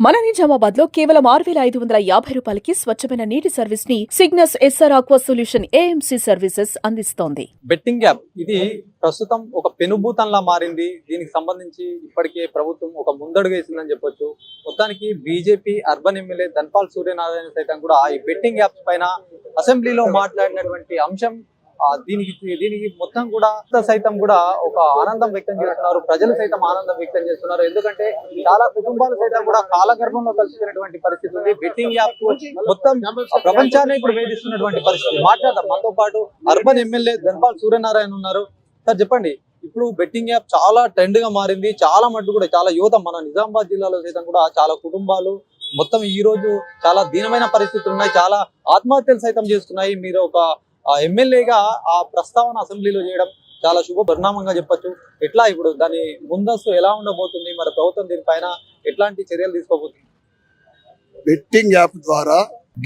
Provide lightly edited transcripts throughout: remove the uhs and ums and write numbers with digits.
మన నిజామాబాద్ లో కేవలం 6,550 రూపాయలకి స్వచ్ఛమైన నీటి సర్వీస్ ని Cygnus SR aqua solution AMC services అందిస్తోంది. బెట్టింగ్ యాప్ ఇది ప్రస్తుతం ఒక పెనుభూతంలా మారింది. దీనికి సంబంధించి ఇప్పటికే ప్రభుత్వం ఒక ముందడుగు వేసిందని చెప్పొచ్చు. మొత్తానికి BJP urban MLA Dhanpal Suryanarayana సైతం కూడా ఈ బెట్టింగ్ యాప్స్ పైన అసెంబ్లీలో మాట్లాడినటువంటి అంశం దీనికి మొత్తం కూడా సైతం కూడా ఒక ఆనందం వ్యక్తం చేస్తున్నారు. ప్రజలు సైతం ఆనందం వ్యక్తం చేస్తున్నారు. ఎందుకంటే చాలా కుటుంబాలు సైతం కూడా కాలగర్భంలో కలిసిపోయినటువంటి పరిస్థితి ఉంది. బెట్టింగ్ యాప్ మొత్తం ప్రపంచాన్ని ఇప్పుడు వేధిస్తున్నటువంటి పరిస్థితి. మాట్లాడదాం. మనతో పాటు అర్బన్ ఎమ్మెల్యే ధన్పాల్ సూర్యనారాయణ ఉన్నారు. సార్ చెప్పండి, ఇప్పుడు బెట్టింగ్ యాప్ చాలా ట్రెండ్ గా మారింది. చాలా మట్టు కూడా చాలా యువత మన నిజామాబాద్ జిల్లాలో సైతం కూడా చాలా కుటుంబాలు మొత్తం ఈ రోజు చాలా దీనమైన పరిస్థితులు ఉన్నాయి. చాలా ఆత్మహత్యలు సైతం చేస్తున్నాయి. మీరు ఒక ఎమ్మెల్యేగా ఆ ప్రస్తావన అసెంబ్లీలో చేయడం చాలా శుభ పరిణామంగా చెప్పొచ్చు. ఎట్లా ఇప్పుడు దాని ముందస్తు ఎలా ఉండబోతుంది, మరి ప్రభుత్వం దీనిపైన ఎట్లాంటి చర్యలు తీసుకోబోతుంది? బెట్టింగ్ యాప్ ద్వారా,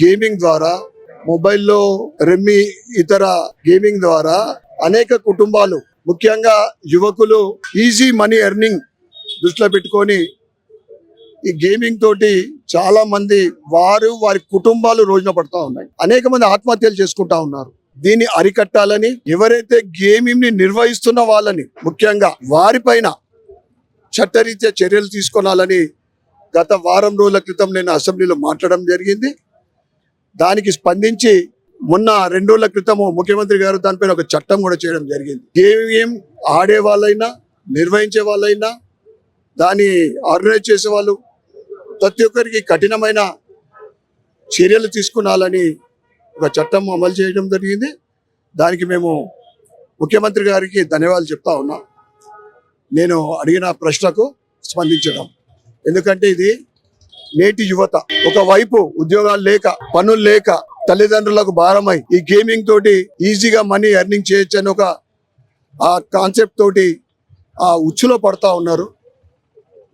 గేమింగ్ ద్వారా, మొబైల్లో రెమ్మి ఇతర గేమింగ్ ద్వారా అనేక కుటుంబాలు, ముఖ్యంగా యువకులు ఈజీ మనీ ఎర్నింగ్ దృష్టిలో పెట్టుకొని ఈ గేమింగ్ తోటి చాలా మంది వారి కుటుంబాలు రోజున పడుతూ ఉన్నాయి. అనేక మంది ఆత్మహత్యలు చేసుకుంటా ఉన్నారు. దీన్ని అరికట్టాలని, ఎవరైతే గేమింగ్ ని నిర్వహిస్తున్న వాళ్ళని ముఖ్యంగా వారిపైన చట్టరీత్యా చర్యలు తీసుకోవాలని గత వారం రోజుల క్రితం నేను అసెంబ్లీలో మాట్లాడడం జరిగింది. దానికి స్పందించి మొన్న 2 రోజుల క్రితము ముఖ్యమంత్రి గారు దానిపైన ఒక చట్టం కూడా చేయడం జరిగింది. గేమ్ ఆడే వాళ్ళైనా, నిర్వహించే వాళ్ళైనా, దాన్ని ఆర్గనైజ్ చేసే వాళ్ళు ప్రతి ఒక్కరికి కఠినమైన చర్యలు తీసుకున్నాలని ఒక చట్టం అమలు చేయడం జరిగింది. దానికి మేము ముఖ్యమంత్రి గారికి ధన్యవాదాలు చెప్తా ఉన్నాం. నేను అడిగిన ప్రశ్నకు స్పందించడం, ఎందుకంటే ఇది నేటి యువత ఒకవైపు ఉద్యోగాలు లేక, పనులు లేక, తల్లిదండ్రులకు భారమై ఈ గేమింగ్ తోటి ఈజీగా మనీ ఎర్నింగ్ చేయొచ్చు అని ఒక ఆ కాన్సెప్ట్ తోటి ఆ ఉచ్చులో పడతా ఉన్నారు.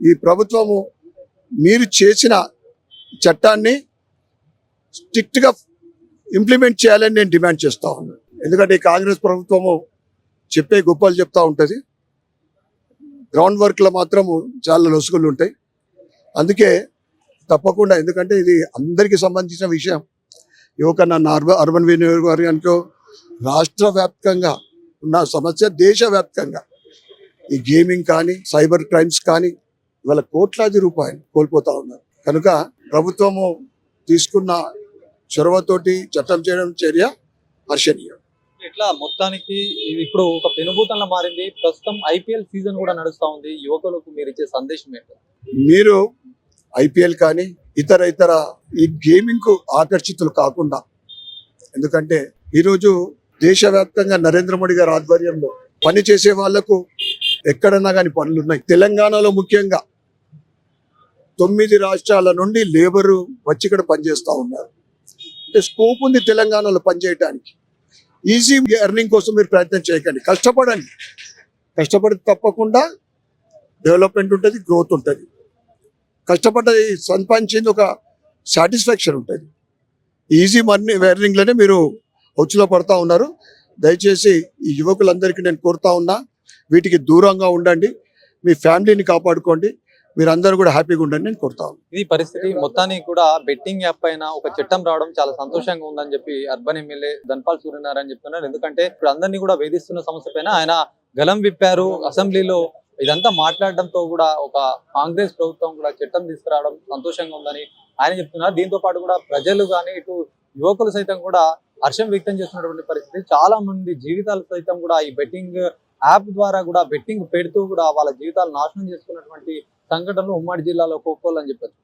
ఈ ప్రభుత్వము మీరు చేసిన చట్టాన్ని స్ట్రిక్ట్గా ఇంప్లిమెంట్ చేయాలని నేను డిమాండ్ చేస్తూ ఉన్నాను. ఎందుకంటే ఈ కాంగ్రెస్ ప్రభుత్వము చెప్పే గొప్పలు చెప్తూ ఉంటుంది, గ్రౌండ్ వర్క్లో మాత్రము చాలా లొసుగులు ఉంటాయి. అందుకే తప్పకుండా, ఎందుకంటే ఇది అందరికీ సంబంధించిన విషయం. నన్ను అర్బన్ నియోజకవర్గానికో రాష్ట్ర వ్యాప్తంగా ఉన్న సమస్య, దేశవ్యాప్తంగా ఈ గేమింగ్ కానీ, సైబర్ క్రైమ్స్ కానీ ఇవాళ కోట్లాది రూపాయలు కోల్పోతా ఉన్నారు. కనుక ప్రభుత్వము తీసుకున్న చొరవతోటి చట్టం చేయడం చర్య హర్షణీయం. ఇట్లా మొత్తానికి ఇది ఇప్పుడు ఒక పెనుభూతంలో మారింది. ప్రస్తుతం ఐపీఎల్ సీజన్ కూడా నడుస్తూ ఉంది. యువకులకు మీరు ఇచ్చే సందేశం ఏంటి? మీరు ఐపీఎల్ కానీ ఇతర ఈ గేమింగ్ కు ఆకర్షితులు కాకుండా, ఎందుకంటే ఈరోజు దేశవ్యాప్తంగా నరేంద్ర మోడీ గారి ఆధ్వర్యంలో పని చేసే వాళ్లకు ఎక్కడన్నా కానీ పనులు ఉన్నాయి. తెలంగాణలో ముఖ్యంగా 9 రాష్ట్రాల నుండి లేబరు వచ్చి ఇక్కడ పనిచేస్తూ ఉన్నారు. అంటే స్కోప్ ఉంది తెలంగాణలో పనిచేయడానికి. ఈజీ ఎర్నింగ్ కోసం మీరు ప్రయత్నం చేయకండి, కష్టపడండి. కష్టపడితే తప్పకుండా డెవలప్మెంట్ ఉంటుంది, గ్రోత్ ఉంటుంది. కష్టపడ్డది సంపాదించింది ఒక సాటిస్ఫాక్షన్ ఉంటుంది. ఈజీ మనీ ఎర్నింగ్లోనే మీరు వచ్చులో పడతా ఉన్నారు. దయచేసి ఈ యువకులందరికీ నేను కోరుతా ఉన్నా, వీటికి దూరంగా ఉండండి, మీ ఫ్యామిలీని కాపాడుకోండి, మీరందరూ కూడా హ్యాపీగా ఉండండి నేను కోరుతాను. ఇది పరిస్థితి. మొత్తానికి కూడా బెట్టింగ్ యాప్ పైన ఒక చట్టం రావడం చాలా సంతోషంగా ఉందని చెప్పి అర్బన్ ఎమ్మెల్యే ధన్పాల్ సూర్యనారాయణ చెప్తున్నారు. ఎందుకంటే ఇప్పుడు అందరినీ కూడా వేధిస్తున్న సమస్య పైన ఆయన గలం విప్పారు అసెంబ్లీలో. ఇదంతా మాట్లాడడంతో కూడా ఒక కాంగ్రెస్ ప్రభుత్వం కూడా చట్టం తీసుకురావడం సంతోషంగా ఉందని ఆయన చెప్తున్నారు. దీంతో పాటు కూడా ప్రజలు కానీ, ఇటు యువకులు సైతం కూడా హర్షం వ్యక్తం చేస్తున్నటువంటి పరిస్థితి. చాలా మంది జీవితాలు సైతం కూడా ఈ బెట్టింగ్ యాప్ ద్వారా కూడా బెట్టింగ్ పెడుతూ కూడా వాళ్ళ జీవితాలు నాశనం చేసుకున్నటువంటి సంఘటనలు ఉమ్మడి జిల్లాలో కోకోలు అని చెప్పచ్చు.